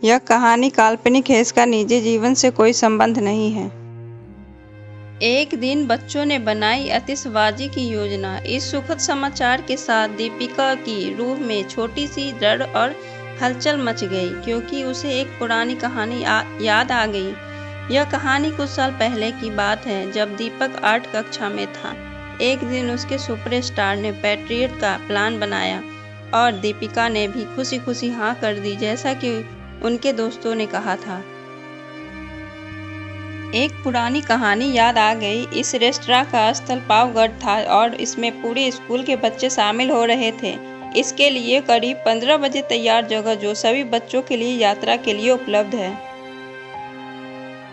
यह कहानी काल्पनिक है, इसका निजी जीवन से कोई संबंध नहीं है। एक दिन बच्चों ने बनाई आतिशबाजी की योजना। इस सुखद समाचार के साथ दीपिका की रूह में छोटी सी डर और हलचल मच गई, क्योंकि उसे एक पुरानी कहानी याद आ गई। यह कहानी कुछ साल पहले की बात है, जब दीपक 8 कक्षा में था। एक दिन उसके सुपरस्टार ने पैट्रियट का प्लान बनाया और दीपिका ने भी खुशी खुशी हाँ कर दी, जैसा कि उनके दोस्तों ने कहा था। एक पुरानी कहानी याद आ गई। इस रेस्तरां का स्थल पावगढ़ था और इसमें पूरे स्कूल के बच्चे शामिल हो रहे थे। इसके लिए करीब 15 बजे तैयार जगह, जो सभी बच्चों के लिए यात्रा के लिए उपलब्ध है।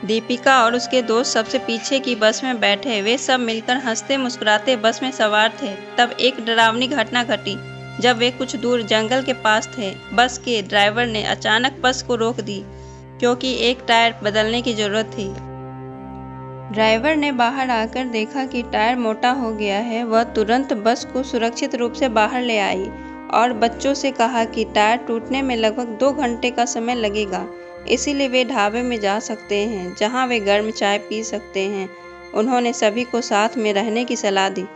दीपिका और उसके दोस्त सबसे पीछे की बस में बैठे। वे सब मिलकर हंसते मुस्कुराते बस में सवार थे। तब एक डरावनी घटना घटी। जब वे कुछ दूर जंगल के पास थे, बस के ड्राइवर ने अचानक बस को रोक दी, क्योंकि एक टायर बदलने की जरूरत थी। ड्राइवर ने बाहर आकर देखा कि टायर मोटा हो गया है। वह तुरंत बस को सुरक्षित रूप से बाहर ले आई और बच्चों से कहा कि टायर टूटने में लगभग 2 घंटे का समय लगेगा, इसीलिए वे ढाबे में जा सकते हैं, जहां वे गर्म चाय पी सकते हैं। उन्होंने सभी को साथ में रहने की सलाह दी।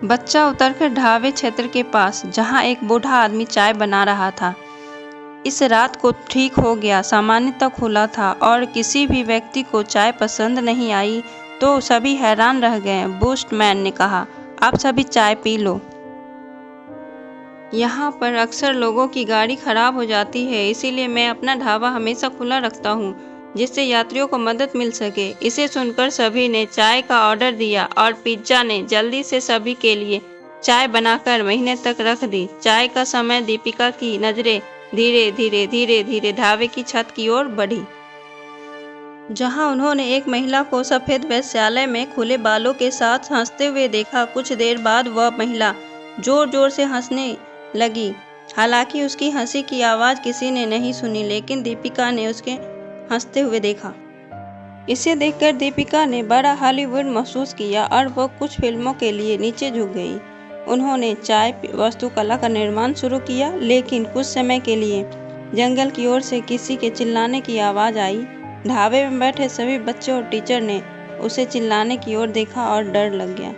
बच्चा उतरकर ढाबे क्षेत्र के पास, जहां एक बूढ़ा आदमी चाय बना रहा था। इस रात को ठीक हो गया सामान्यतः खुला था और किसी भी व्यक्ति को चाय पसंद नहीं आई, तो सभी हैरान रह गए। बूस्टमैन ने कहा, आप सभी चाय पी लो। यहाँ पर अक्सर लोगों की गाड़ी खराब हो जाती है, इसीलिए मैं अपना ढाबा हमेशा खुला रखता हूँ, जिससे यात्रियों को मदद मिल सके। इसे सुनकर सभी ने चाय का ऑर्डर दिया और पिज्जा ने जल्दी से सभी के लिए चाय बनाकर महीने तक रख दी। चाय का समय दीपिका की नजरें धीरे धीरे ढाबे की छत की ओर बढ़ी, जहां उन्होंने एक महिला को सफेद वेश्यालय में खुले बालों के साथ हंसते हुए देखा। कुछ देर बाद वह महिला जोर जोर से हंसने लगी। हालांकि उसकी हंसी की आवाज़ किसी ने नहीं सुनी, लेकिन दीपिका ने उसके हंसते हुए देखा। इसे देखकर दीपिका ने बड़ा हॉलीवुड महसूस किया और वह कुछ फिल्मों के लिए नीचे झुक गई। उन्होंने चाय वास्तुकला का निर्माण शुरू किया, लेकिन कुछ समय के लिए जंगल की ओर से किसी के चिल्लाने की आवाज़ आई। ढाबे में बैठे सभी बच्चे और टीचर ने उसे चिल्लाने की ओर देखा और डर लग गया।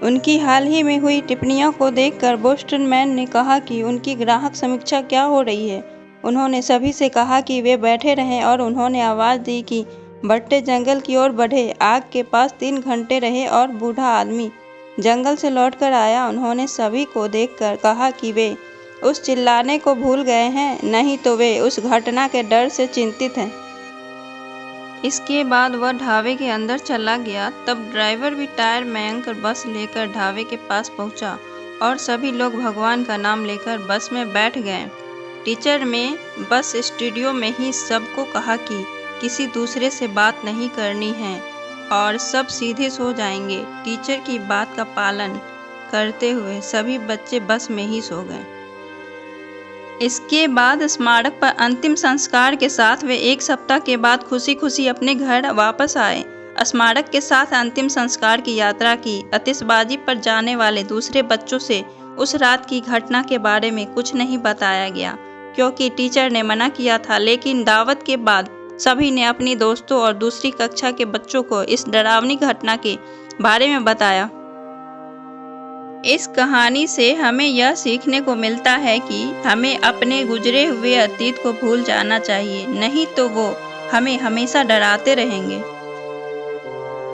उनकी हाल ही में हुई टिप्पणियों को देखकर बोस्टनमैन ने कहा कि उनकी ग्राहक समीक्षा क्या हो रही है। उन्होंने सभी से कहा कि वे बैठे रहें और उन्होंने आवाज़ दी कि भट्टे जंगल की ओर बढ़े। आग के पास 3 घंटे रहे और बूढ़ा आदमी जंगल से लौटकर आया। उन्होंने सभी को देखकर कहा कि वे उस चिल्लाने को भूल गए हैं, नहीं तो वे उस घटना के डर से चिंतित हैं। इसके बाद वह ढाबे के अंदर चला गया। तब ड्राइवर भी टायर में कर बस लेकर ढाबे के पास पहुंचा और सभी लोग भगवान का नाम लेकर बस में बैठ गए। टीचर में बस स्टूडियो में ही सबको कहा कि किसी दूसरे से बात नहीं करनी है और सब सीधे सो जाएंगे। टीचर की बात का पालन करते हुए सभी बच्चे बस में ही सो गए। इसके बाद स्मारक पर अंतिम संस्कार के साथ वे 1 सप्ताह के बाद खुशी खुशी अपने घर वापस आए। स्मारक के साथ अंतिम संस्कार की यात्रा की। आतिशबाजी पर जाने वाले दूसरे बच्चों से उस रात की घटना के बारे में कुछ नहीं बताया गया, क्योंकि टीचर ने मना किया था। लेकिन दावत के बाद सभी ने अपनी दोस्तों और दूसरी कक्षा के बच्चों को इस डरावनी घटना के बारे में बताया। इस कहानी से हमें यह सीखने को मिलता है कि हमें अपने गुजरे हुए अतीत को भूल जाना चाहिए, नहीं तो वो हमें हमेशा डराते रहेंगे।